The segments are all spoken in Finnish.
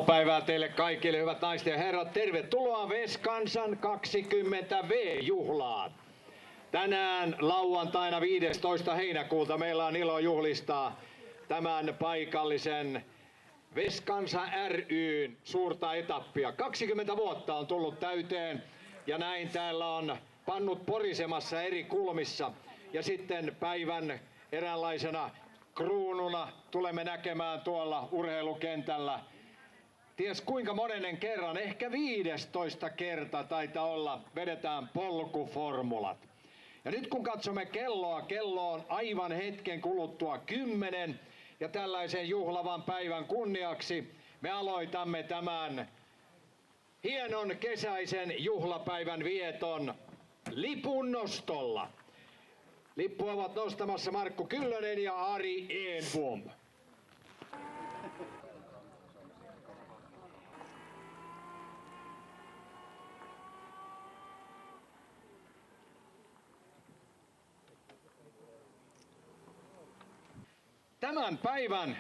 Päivää teille kaikille, hyvät naiset ja herrat. Tervetuloa Veskansan 20V-juhlaan. Tänään lauantaina 15. heinäkuuta meillä on ilo juhlistaa tämän paikallisen Veskansa ry:n suurta etappia. 20 vuotta on tullut täyteen ja näin täällä on pannut porisemassa eri kulmissa. Ja sitten päivän eräänlaisena kruununa tulemme näkemään tuolla urheilukentällä ties kuinka monennen kerran, ehkä 15 kerta taitaa olla, vedetään polkuformulat. Ja nyt kun katsomme kelloa, kello on aivan hetken kuluttua 10 ja tällaisen juhlavan päivän kunniaksi me aloitamme tämän hienon kesäisen juhlapäivän vieton lipun nostolla. Lippua ovat nostamassa Markku Kyllönen ja Ari Enbom. Tämän päivän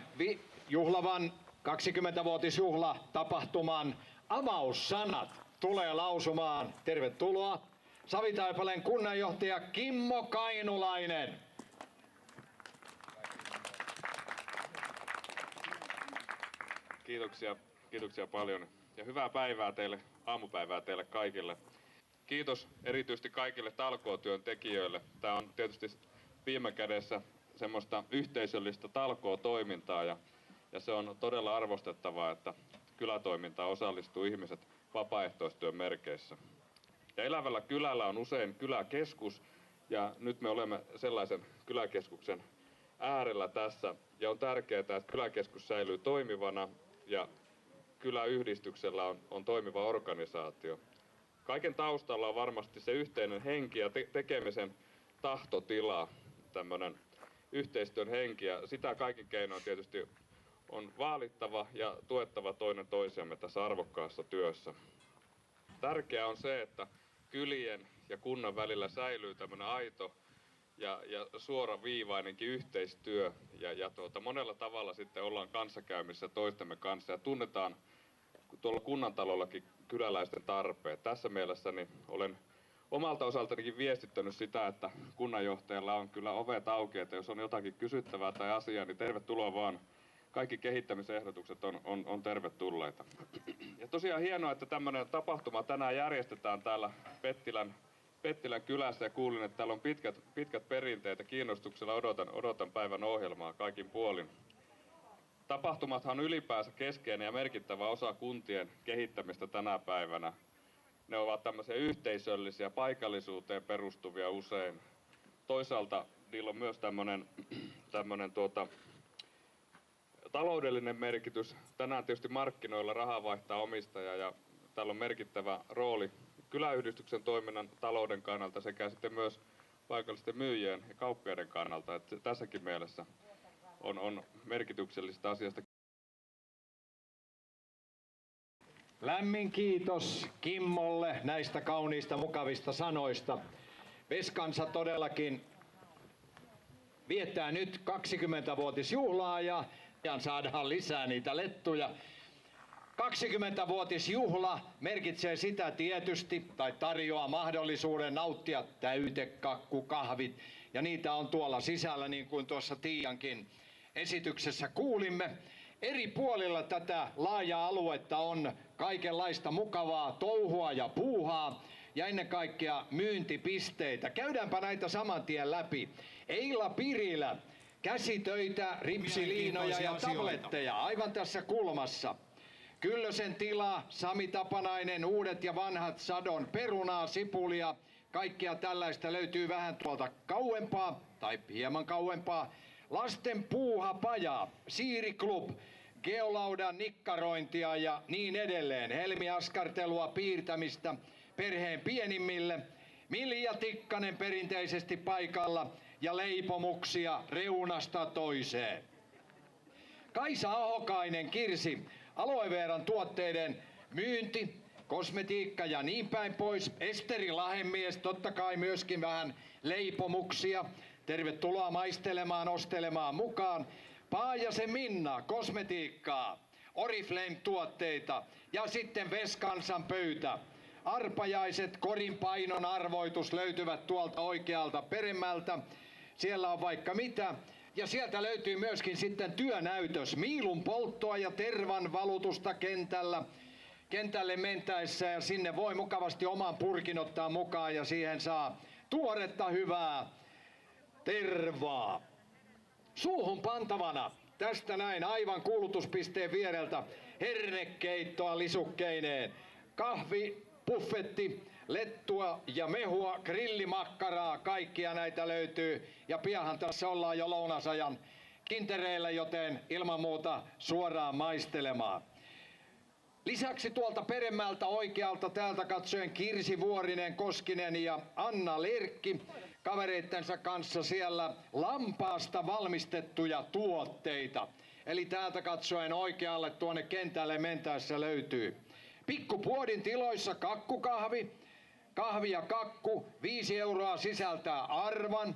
juhlavan 20-vuotisjuhlatapahtuman avaussanat tulee lausumaan, tervetuloa, Savitaipaleen kunnanjohtaja Kimmo Kainulainen. Kiitoksia paljon ja hyvää päivää teille, aamupäivää teille kaikille. Kiitos erityisesti kaikille talkootyön tekijöille. Tämä on tietysti viime kädessä semmoista yhteisöllistä talkootoimintaa ja se on todella arvostettavaa, että kylätoimintaan osallistuu ihmiset vapaaehtoistyön merkeissä. Ja elävällä kylällä on usein kyläkeskus ja nyt me olemme sellaisen kyläkeskuksen äärellä tässä ja on tärkeää, että kyläkeskus säilyy toimivana ja kyläyhdistyksellä on toimiva organisaatio. Kaiken taustalla on varmasti se yhteinen henki ja tekemisen tahtotila, tämmöinen yhteistyön henki ja sitä kaikin keinoin tietysti on vaalittava ja tuettava toinen toisiamme tässä arvokkaassa työssä. Tärkeää on se, että kylien ja kunnan välillä säilyy tämmöinen aito ja suoraviivainenkin yhteistyö ja monella tavalla sitten ollaan kanssakäymissä toistemme kanssa ja tunnetaan tuolla kunnantalollakin kyläläisten tarpeet. Tässä mielessä niin olen omalta osaltanikin viestittänyt sitä, että kunnanjohtajalla on kyllä ovet auki, että jos on jotakin kysyttävää tai asiaa, niin tervetuloa vaan. Kaikki kehittämisehdotukset on tervetulleita. Ja tosiaan hienoa, että tämmöinen tapahtuma tänään järjestetään täällä Pettilän kylässä ja kuulin, että täällä on pitkät perinteet ja kiinnostuksella odotan päivän ohjelmaa kaikin puolin. Tapahtumathan on ylipäänsä keskeinen ja merkittävä osa kuntien kehittämistä tänä päivänä. Ne ovat tämmöisiä yhteisöllisiä, paikallisuuteen perustuvia usein. Toisaalta niillä on myös tämmöinen taloudellinen merkitys. Tänään tietysti markkinoilla raha vaihtaa omistajaa ja täällä on merkittävä rooli kyläyhdistyksen toiminnan talouden kannalta sekä sitten myös paikallisten myyjien ja kauppiaiden kannalta. Että tässäkin mielessä on merkityksellisistä asiasta. Lämmin kiitos Kimmolle näistä kauniista mukavista sanoista. Veskansa todellakin viettää nyt 20-vuotisjuhlaa ja saadaan lisää niitä lettuja. 20-vuotisjuhla merkitsee sitä tietysti, tai tarjoaa mahdollisuuden nauttia täytekakkukahvit. Ja niitä on tuolla sisällä, niin kuin tuossa Tiiankin esityksessä kuulimme. Eri puolilla tätä laajaa aluetta on kaikenlaista mukavaa touhua ja puuhaa ja ennen kaikkea myyntipisteitä. Käydäänpä näitä saman tien läpi. Eila Pirilä, käsitöitä, ripsiliinoja ja tabletteja aivan tässä kulmassa. Kyllösen tila, Sami Tapanainen, uudet ja vanhat Sadon perunaa, sipulia, kaikkea tällaista löytyy vähän tuolta kauempaa tai hieman kauempaa. Lasten puuhapaja, Siiri Club, geolaudan nikkarointia ja niin edelleen. Helmiaskartelua, piirtämistä perheen pienimmille. Milja Tikkanen perinteisesti paikalla ja leipomuksia reunasta toiseen. Kaisa Ahokainen, Kirsi, Aloe Veran tuotteiden myynti, kosmetiikka ja niin päin pois. Esteri Lahemies, totta kai myöskin vähän leipomuksia. Tervetuloa maistelemaan, ostelemaan mukaan. Paajasen Minna, kosmetiikkaa. Oriflame-tuotteita ja sitten Veskansan pöytä. Arpajaiset korin painon arvoitus löytyvät tuolta oikealta peremmältä. Siellä on vaikka mitä. Ja sieltä löytyy myöskin sitten työnäytös. Miilun polttoa ja tervan valutusta kentälle mentäessä. Ja sinne voi mukavasti oman purkin ottaa mukaan ja siihen saa tuoretta hyvää tervaa. Suuhun pantavana. Tästä näin aivan kuulutuspisteen viereltä hernekeittoa lisukkeineen. Kahvi, buffetti, lettua ja mehua, grillimakkaraa, kaikkia näitä löytyy. Ja pianhan tässä ollaan jo lounasajan kintereillä, joten ilman muuta suoraan maistelemaan. Lisäksi tuolta peremmältä oikealta täältä katsoen Kirsi Vuorinen, Koskinen ja Anna Lerkki kavereittensa kanssa siellä lampaasta valmistettuja tuotteita. Eli täältä katsoen oikealle tuonne kentälle mentäessä löytyy Pikkupuodin tiloissa kakkukahvi. Kahvi ja kakku 5 euroa sisältää arvan,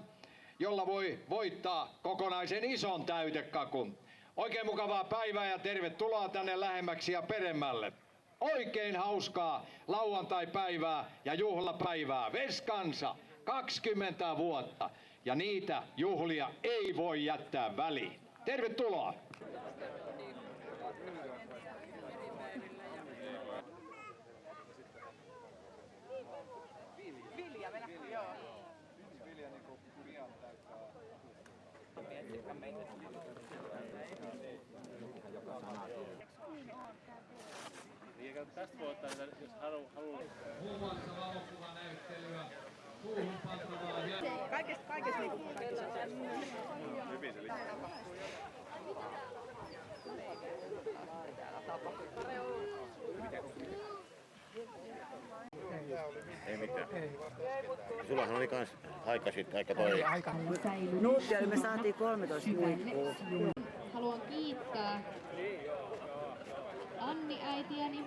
jolla voi voittaa kokonaisen ison täytekakun. Oikein mukavaa päivää ja tervetuloa tänne lähemmäksi ja peremmälle. Oikein hauskaa lauantai-päivää ja juhlapäivää. Veskansa 20 vuotta ja niitä juhlia ei voi jättää väliin. Tervetuloa! Tästä voi ottaa, jos haluaa. Muun muassa valokuvanäyttelyä, suuhun pantavaa ja... Kaikessa liikutaan. Hyvin se liikkuu. Ei mitään. Sullahan oli kans aika sitten aika toi. Nuuttia me saatiin 13 huippua. Haluan kiittää Anni äitiäni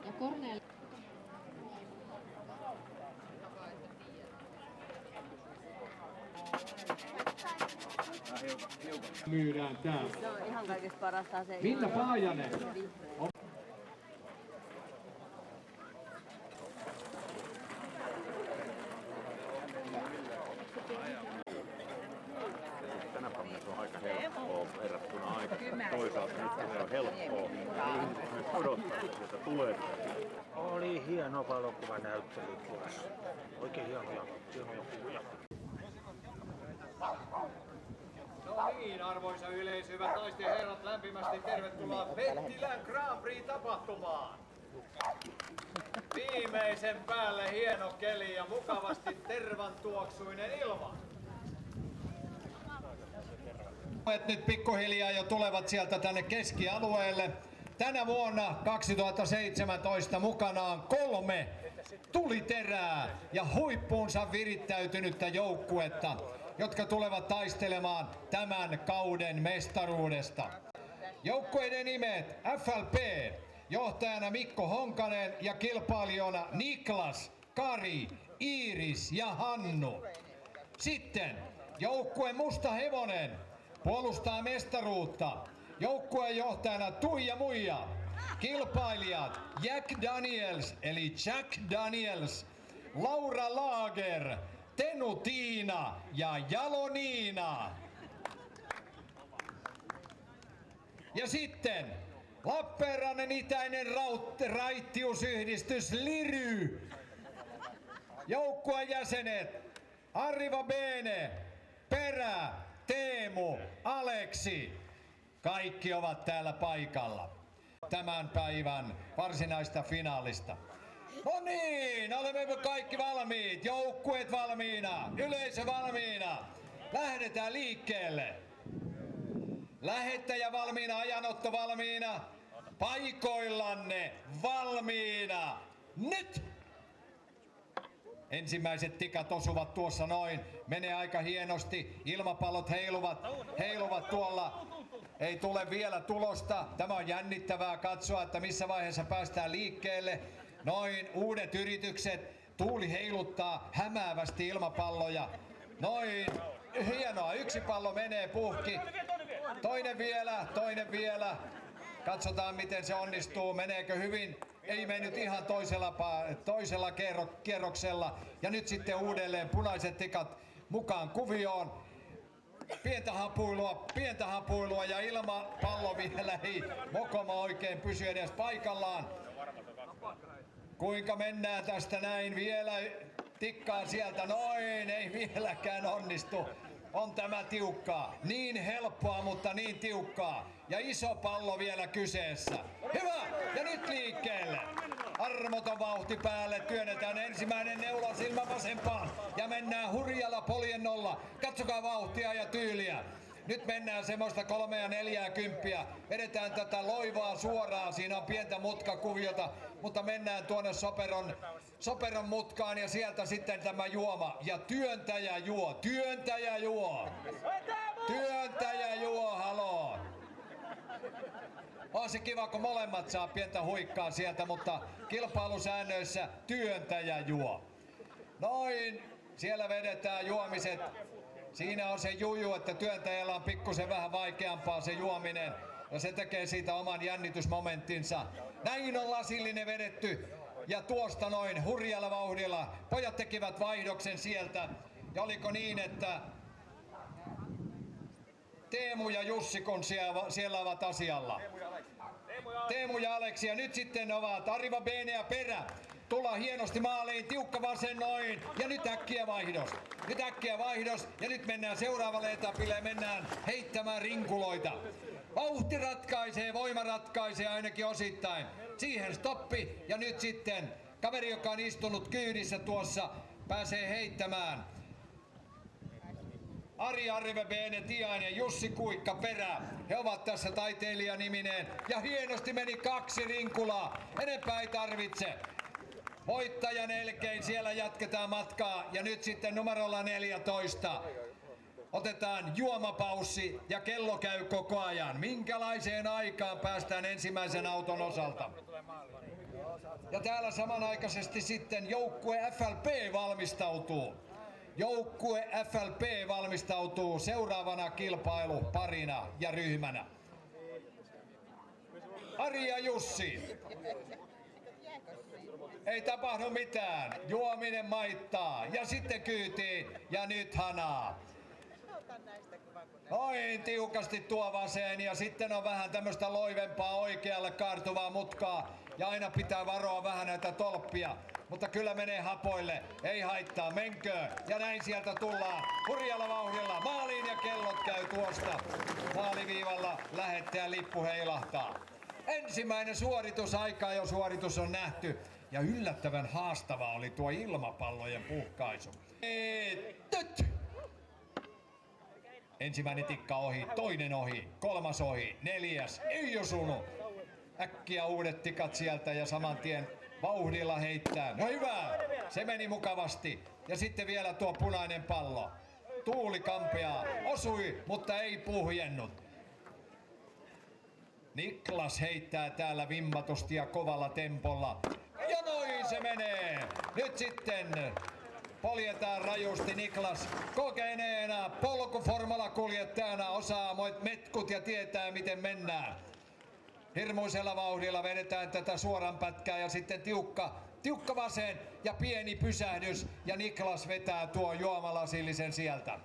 ja Kornel. Myydään täällä. Se on ihan kaikista parasta se. Minna Paajanen. Tänä päivänä se on aika helppoa verrattuna aikaan. Toisaalta nyt se on helppoa. Ihmiset myös odottaa, että tulee. Oli hieno valokuvanäyttely tuossa. Oikein hienoja kuvia. No niin, arvoisa yleisö, hyvät naiset ja herrat, lämpimästi tervetuloa Pettilän Grand Prix-tapahtumaan. Viimeisen päälle hieno keli ja mukavasti tervantuoksuinen ilma. Nyt pikkuhiljaa jo tulevat sieltä tänne keskialueelle. Tänä vuonna 2017 mukanaan 3 tuliterää ja huippuunsa virittäytynyttä joukkuetta, jotka tulevat taistelemaan tämän kauden mestaruudesta. Joukkueiden nimet FLP, johtajana Mikko Honkanen ja kilpailijana Niklas, Kari, Iiris ja Hannu. Sitten joukkue Musta Hevonen puolustaa mestaruutta. Joukkueen johtajana Tuija Muija. Kilpailijat Jack Daniels eli Jack Daniels, Laura Lager, Tenu Tiina ja Jalo Niina. Ja sitten Lappeenrannan itäinen raittiusyhdistys Liry. Joukkueen jäsenet Arriva Bene, Perä, Teemu, Aleksi. Kaikki ovat täällä paikalla tämän päivän varsinaista finaalista. No niin, olemme kaikki valmiit, joukkueet valmiina, yleisö valmiina. Lähdetään liikkeelle. Lähettäjä valmiina, ajanotto valmiina, paikoillanne valmiina. Nyt! Ensimmäiset tikat osuvat tuossa noin, menee aika hienosti, ilmapallot heiluvat tuolla. Ei tule vielä tulosta. Tämä on jännittävää katsoa, että missä vaiheessa päästään liikkeelle. Noin, uudet yritykset. Tuuli heiluttaa hämäävästi ilmapalloja. Noin, hienoa. Yksi pallo menee puhki. Toinen vielä. Katsotaan miten se onnistuu, meneekö hyvin. Ei mennyt ihan toisella kierroksella. Ja nyt sitten uudelleen punaiset tikat mukaan kuvioon. Pientä hapuilua ja ilmapallo vielä ei Mokoma oikein pysy edes paikallaan. Kuinka mennään tästä näin vielä tikkaa sieltä, noin, ei vieläkään onnistu. On tämä tiukkaa, niin helppoa, mutta niin tiukkaa. Ja iso pallo vielä kyseessä. Hyvä, ja nyt liikkeelle. Armoton vauhti päälle, työnnetään ensimmäinen neula silmä vasempaan. Ja mennään hurjalla poljennolla. Katsokaa vauhtia ja tyyliä. Nyt mennään semmoista 3 ja 40. Vedetään tätä loivaa suoraan, siinä on pientä mutkakuviota, mutta mennään tuonne Soperon mutkaan ja sieltä sitten tämä juoma. Ja työntäjä juo, työntäjä juo. Työntäjä juo, haloo. On se kiva, kun molemmat saa pientä huikkaa sieltä, mutta kilpailusäännöissä työntäjä juo. Noin, siellä vedetään juomiset. Siinä on se juju, että työntäjällä on pikkusen vähän vaikeampaa se juominen ja se tekee siitä oman jännitysmomenttinsa. Näin on lasillinen vedetty ja tuosta noin hurjalla vauhdilla pojat tekivät vaihdoksen sieltä. Ja oliko niin, että Teemu ja Jussi kun siellä ovat asialla. Teemu ja Aleksi ja nyt sitten ovat Arriva, Bene ja Perä. Tullaan hienosti maaliin, tiukka vasen noin ja nyt äkkiä vaihdos. Nyt äkkiä vaihdos ja nyt mennään seuraavalle etapille ja mennään heittämään rinkuloita. Vauhti ratkaisee, voima ratkaisee ainakin osittain. Siihen stoppi ja nyt sitten kaveri, joka on istunut kyydissä tuossa, pääsee heittämään. Ari Arrive, Bene Tiainen, Jussi Kuikka Perä. He ovat tässä taiteilijanimineen ja hienosti meni 2 rinkulaa. Enempää ei tarvitse. Voittajan elkein siellä jatketaan matkaa ja nyt sitten numerolla 14. Otetaan juomapaussi ja kello käy koko ajan. Minkälaiseen aikaan päästään ensimmäisen auton osalta? Ja täällä samanaikaisesti sitten joukkue FLP valmistautuu. Joukkue FLP valmistautuu seuraavana kilpailuparina ja ryhmänä. Ari ja Jussi. Ei tapahdu mitään. Juominen maittaa. Ja sitten kyytiin. Ja nyt hanaa. Noin tiukasti tuo vasen. Ja sitten on vähän tämmöistä loivempaa oikealle kaartuvaa mutkaa. Ja aina pitää varoa vähän näitä tolppia. Mutta kyllä menee hapoille. Ei haittaa. Menkö. Ja näin sieltä tullaan. Hurjalla vauhdilla. Maaliin ja kellot käy tuosta. Maaliviivalla lähettäjän lippu heilahtaa. Ensimmäinen suoritusaika jo suoritus on nähty. Ja yllättävän haastavaa oli tuo ilmapallojen puhkaisu. Nyt! Ensimmäinen tikka ohi, toinen ohi, 3. ohi, 4. ei osunut. Äkkiä uudet tikat sieltä ja saman tien vauhdilla heittää. No hyvä, se meni mukavasti. Ja sitten vielä tuo punainen pallo. Tuuli kampeaa, osui, mutta ei puhjennut. Niklas heittää täällä vimmatusti ja kovalla tempolla. Ja noin se menee. Nyt sitten poljetaan rajusti. Niklas kokeneena polkuformula-kuljettajana osaa metkut ja tietää miten mennään. Hirmuisella vauhdilla vedetään tätä suoran pätkää ja sitten tiukka vasen ja pieni pysähdys. Ja Niklas vetää tuo juomalasillisen sieltä.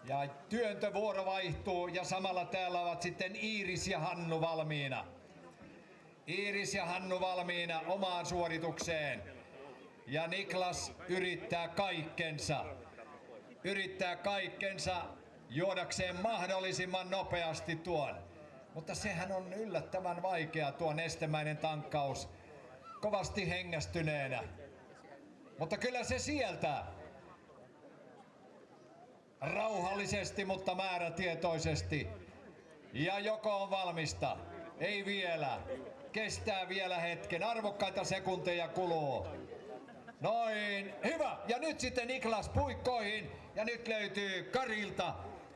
Ja työntövuoro vaihtuu ja samalla täällä ovat sitten Iiris ja Hannu valmiina. Iiris ja Hannu valmiina omaan suoritukseen. Ja Niklas yrittää kaikkensa juodakseen mahdollisimman nopeasti tuon. Mutta sehän on yllättävän vaikea tuo nestemäinen tankkaus. Kovasti hengästyneenä. Mutta kyllä se sieltä. Rauhallisesti, mutta määrätietoisesti. Ja joko on valmista? Ei vielä. Kestää vielä hetken. Arvokkaita sekunteja kuluu. Noin. Hyvä. Ja nyt sitten Niklas puikkoihin. Ja nyt löytyy Karilta.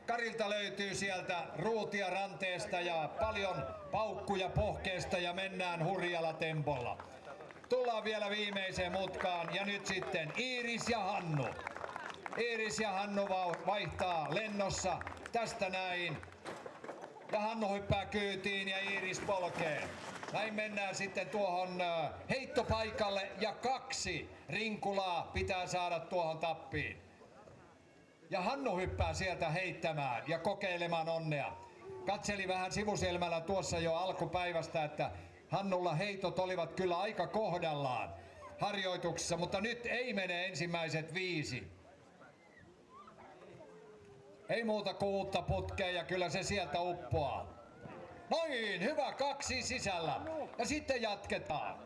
Karilta löytyy sieltä ruutia ranteesta ja paljon paukkuja pohkeesta ja mennään hurjalla tempolla. Tullaan vielä viimeiseen mutkaan ja nyt sitten Iiris ja Hannu. Iiris ja Hannu vaihtaa lennossa tästä näin. Ja Hannu hyppää kyytiin ja Iiris polkee. Näin mennään sitten tuohon heittopaikalle ja 2 rinkulaa pitää saada tuohon tappiin. Ja Hannu hyppää sieltä heittämään ja kokeilemaan onnea. Katseli vähän sivusilmällä tuossa jo alkupäivästä, että Hannulla heitot olivat kyllä aika kohdallaan harjoituksessa, mutta nyt ei mene ensimmäiset 5. Ei muuta kuin uutta putkea ja kyllä se sieltä uppoaa. Noin, hyvä, 2 sisällä. Ja sitten jatketaan.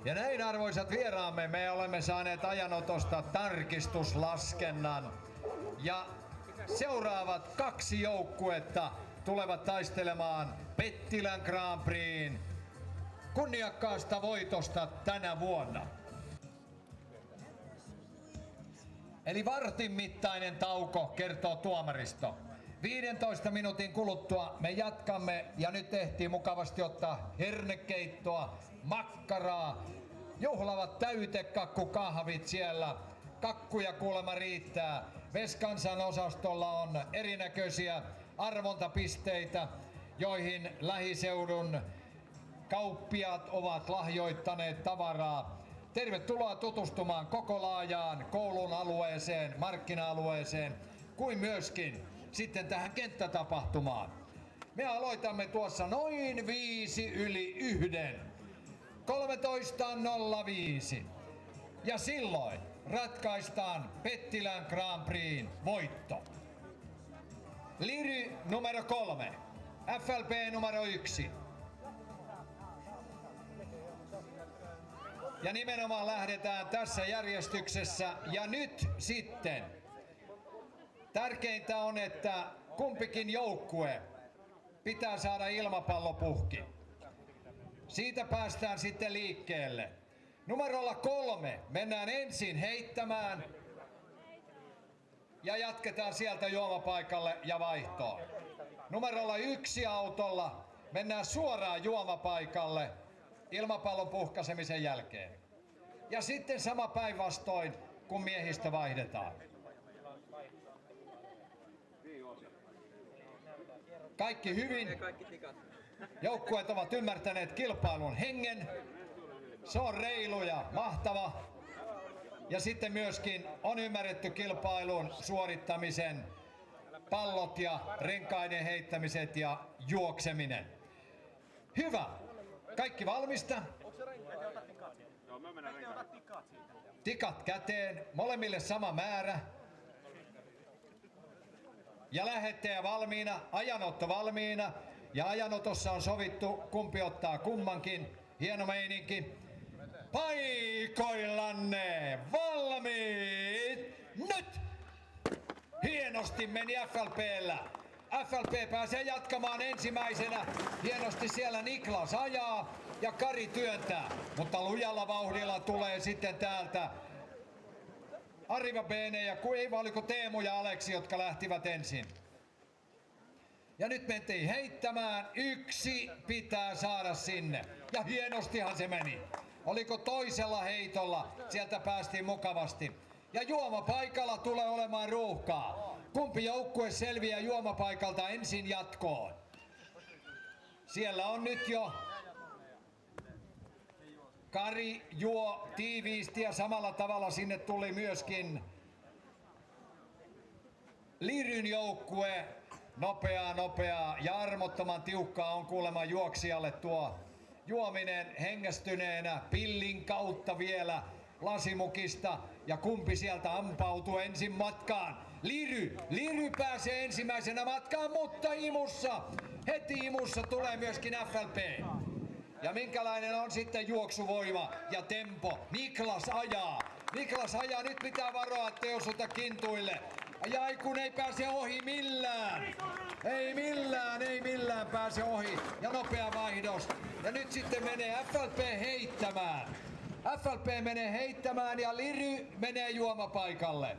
Ja näin arvoisat vieraamme, me olemme saaneet ajanotosta tarkistuslaskennan. Ja seuraavat 2 joukkuetta tulevat taistelemaan Pettilän Grand Prixin kunniakkaasta voitosta tänä vuonna. Eli vartin mittainen tauko, kertoo tuomaristo. 15 minuutin kuluttua me jatkamme ja nyt ehtii mukavasti ottaa hernekeittoa, makkaraa, juhlavat täytekakkukahvit siellä. Kakkuja kuulemma riittää. Veskansan osastolla on erinäköisiä arvontapisteitä, joihin lähiseudun kauppiaat ovat lahjoittaneet tavaraa. Tervetuloa tutustumaan koko laajaan koulun alueeseen, markkina-alueeseen, kuin myöskin sitten tähän kenttätapahtumaan. Me aloitamme tuossa noin 5 yli 1. 13.05. Ja silloin ratkaistaan Pettilän Grand Prixin voitto. Liry numero 3, FLP numero 1. Ja nimenomaan lähdetään tässä järjestyksessä. Ja nyt sitten tärkeintä on, että kumpikin joukkue pitää saada ilmapallopuhki. Siitä päästään sitten liikkeelle. Numerolla 3 mennään ensin heittämään ja jatketaan sieltä juomapaikalle ja vaihtoon. Numerolla 1 autolla mennään suoraan juomapaikalle ilmapallon puhkasemisen jälkeen. Ja sitten sama päinvastoin, kun miehistä vaihdetaan. Kaikki hyvin. Joukkueet ovat ymmärtäneet kilpailun hengen. Se on reilu ja mahtava. Ja sitten myöskin on ymmärretty kilpailun suorittamisen pallot ja renkaiden heittämiset ja juokseminen. Hyvä. Kaikki valmista? Tikat käteen. Molemmille sama määrä. Ja lähettäjä valmiina. Ajanotto valmiina. Ja ajanotossa on sovittu, kumpi ottaa kummankin. Hieno meininki. Paikoillanne! Valmiit! Nyt! Hienosti meni FLP:llä. FLP pääsee jatkamaan ensimmäisenä. Hienosti siellä Niklas ajaa ja Kari työntää. Mutta lujalla vauhdilla tulee sitten täältä Arriva Bene ja oliko Teemu ja Aleksi, jotka lähtivät ensin. Ja nyt mentiin heittämään. 1 pitää saada sinne. Ja hienostihan se meni. Oliko toisella heitolla? Sieltä päästiin mukavasti. Ja juomapaikalla tulee olemaan ruuhkaa. Kumpi joukkue selviää juomapaikalta ensin jatkoon? Siellä on nyt jo Kari juo tiiviisti ja samalla tavalla sinne tuli myöskin Liryn joukkue. Nopeaa ja armottoman tiukkaa on kuulemma juoksijalle tuo juominen hengästyneenä pillin kautta vielä lasimukista. Ja kumpi sieltä ampautuu ensin matkaan? Liry pääsee ensimmäisenä matkaan, mutta imussa, heti imussa tulee myöskin FLP. Ja minkälainen on sitten juoksuvoima ja tempo? Niklas ajaa, nyt pitää varoa, ettei osuta kintuille. Ai kun ei pääse ohi millään. Ei millään pääse ohi. Ja nopea vaihdos. Ja nyt sitten menee FLP heittämään. FLP menee heittämään ja Liry menee juomapaikalle.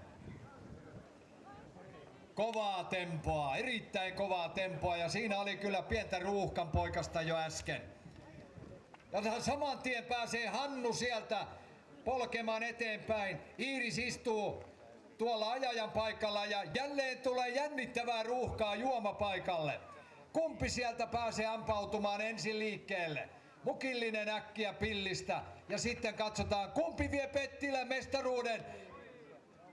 kovaa tempoa, erittäin kovaa tempoa ja siinä oli kyllä pientä ruuhkan poikasta jo äsken. Ja saman tien pääsee Hannu sieltä polkemaan eteenpäin. Iiris istuu tuolla ajajan paikalla ja jälleen tulee jännittävää ruuhkaa juomapaikalle. Kumpi sieltä pääsee ampautumaan ensin liikkeelle? Mukillinen äkkiä pillistä ja sitten katsotaan kumpi vie Pettilän mestaruuden.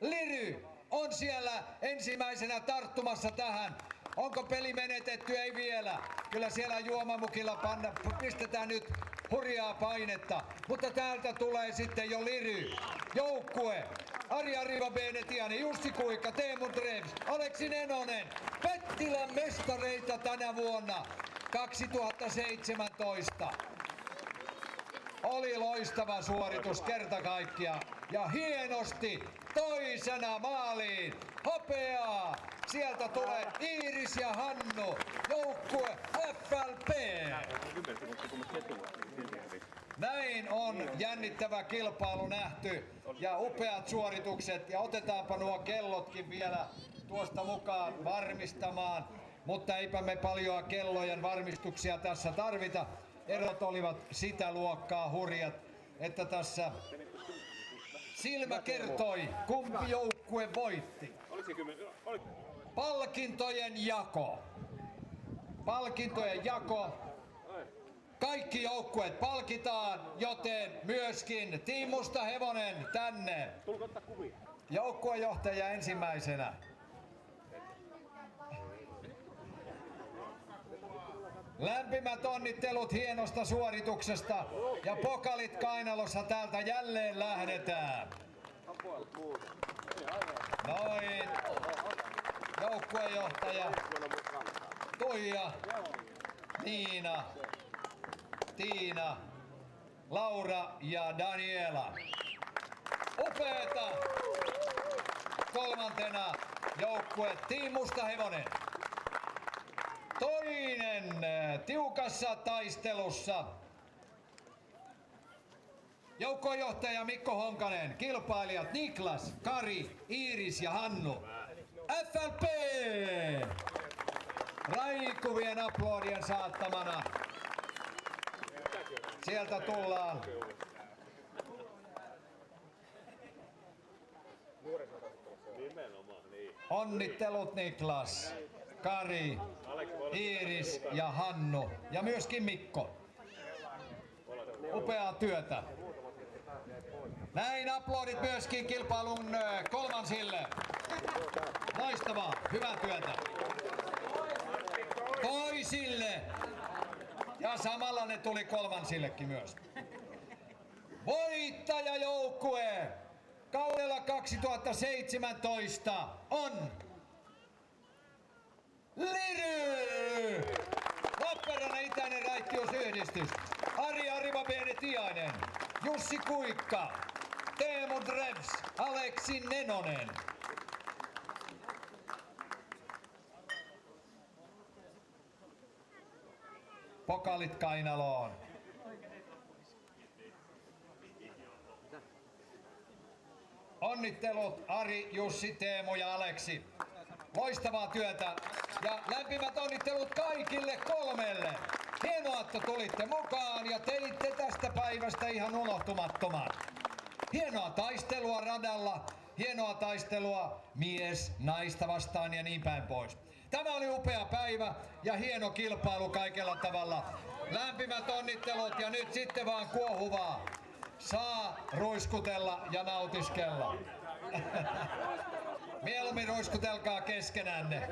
Liry on siellä ensimmäisenä tarttumassa tähän. Onko peli menetetty? Ei vielä. Kyllä siellä juomamukilla pistetään nyt hurjaa painetta. Mutta täältä tulee sitten jo Liry. Joukkue. Arja Riva-Benetiani, Jussi Kuikka, Teemu Drems, Aleksi Nenonen. Pettilän mestareita tänä vuonna 2017. Oli loistava suoritus kerta kaikkiaan. Ja hienosti toisena maaliin. Hopeaa. Sieltä tulee Iiris ja Hannu. Joukkue FLP. Näin on jännittävä kilpailu nähty ja upeat suoritukset. Ja otetaanpa nuo kellotkin vielä tuosta mukaan varmistamaan. Mutta eipä me paljoa kellojen varmistuksia tässä tarvita. Erot olivat sitä luokkaa hurjat, että tässä silmä kertoi, kumpi joukkue voitti. Palkintojen jako. Palkintojen jako. Kaikki joukkueet palkitaan, joten myöskin Team Musta Hevonen tänne. Joukkuejohtaja ensimmäisenä. Lämpimät onnittelut hienosta suorituksesta ja pokalit kainalossa täältä jälleen lähdetään. Noin. Joukkuejohtaja Tuija, Niina, Tiina, Laura ja Daniela. Upeeta! Kolmantena joukkue Team Musta Hevonen. Toinen tiukassa taistelussa. Joukkuejohtaja Mikko Honkanen, kilpailijat Niklas, Kari, Iiris ja Hannu. FLP! Raikuvien aplodien saattamana. Sieltä tullaan. Onnittelut Niklas, Kari, Iiris ja Hannu ja myöskin Mikko. Upeaa työtä. Näin aplodit myöskin kilpailun kolmansille. Loistavaa, hyvää työtä. Toisille. Ja samalla ne tuli kolmansillekin myös. Voittajajoukkue kaudella 2017 on Liry! Lappeenrannan Itäinen Raittiusyhdistys. Arja Riva-Benetiainen, Jussi Kuikka, Teemu Drems, Aleksi Nenonen. Pokalit kainaloon. Onnittelut Ari, Jussi, Teemu ja Aleksi. Loistavaa työtä ja lämpimät onnittelut kaikille kolmelle. Hienoa, että tulitte mukaan ja teitte tästä päivästä ihan unohtumattoman. Hienoa taistelua radalla, hienoa taistelua mies naista vastaan ja niin päin pois. Tämä oli upea päivä ja hieno kilpailu kaikella tavalla. Lämpimät onnittelut ja nyt sitten vaan kuohuvaa. Saa ruiskutella ja nautiskella. Mieluummin ruiskutelkaa keskenänne.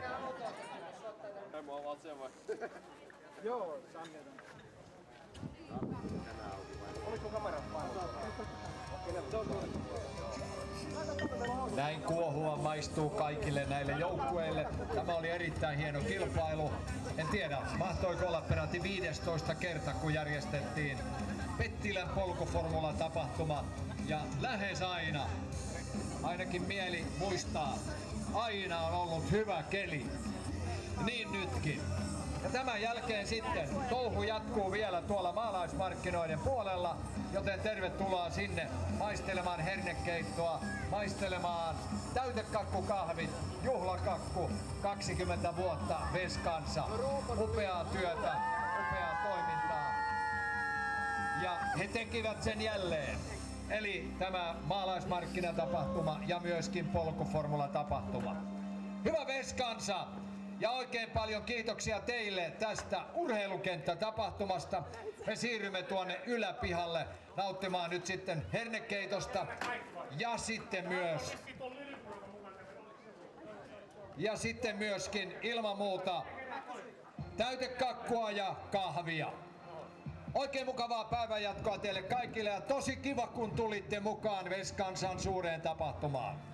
Näin kuohua maistuu kaikille näille joukkueille. Tämä oli erittäin hieno kilpailu. En tiedä, mahtoiko olla peräti 15 kerta, kun järjestettiin Pettilän polkuformula tapahtuma. Ja lähes aina, ainakin mieli muistaa, aina on ollut hyvä keli. niin nytkin. Ja tämän jälkeen sitten touhu jatkuu vielä tuolla maalaismarkkinoiden puolella, joten tervetuloa sinne maistelemaan hernekeittoa, maistelemaan täytekakkukahvit, juhlakakku, 20 vuotta Veskansa. Upeaa työtä, upeaa toimintaa. Ja he tekivät sen jälleen. Eli tämä maalaismarkkinatapahtuma ja myöskin polkuformula-tapahtuma. Hyvä Veskansa! Ja oikein paljon kiitoksia teille tästä urheilukenttätapahtumasta. Me siirrymme tuonne yläpihalle nauttimaan nyt sitten hernekeitosta ja sitten myöskin ilman muuta täytekakkua ja kahvia. Oikein mukavaa päivänjatkoa teille kaikille ja tosi kiva kun tulitte mukaan Veskansan suureen tapahtumaan.